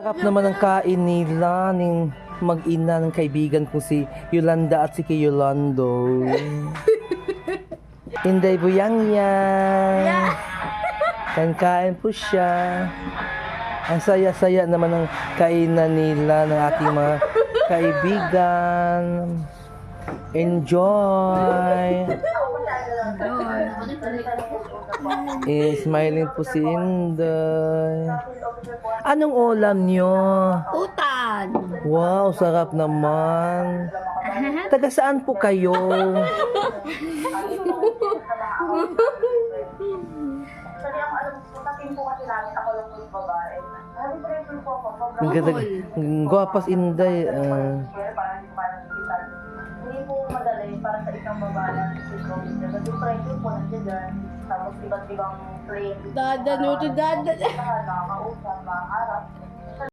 Sarap naman ang kain nila ng mag-ina ng kaibigan ko si Yolanda at si kay Yolando. Inday Buyang yan. Kain po siya. Ang saya-saya naman ng kainan nila ng ating mga kaibigan. Enjoy! Smiling po si Inday. Anong ulam nyo? Utan. Wow, sarap naman. Taga saan po kayo? Ang ganda, gwapas Inday. Hindi po madali para sa isang babae si Covid. Kasi pressure po nandiyan. Tapos iba't ibang plane. Dada, no to dada. Nakakausap, makaharap.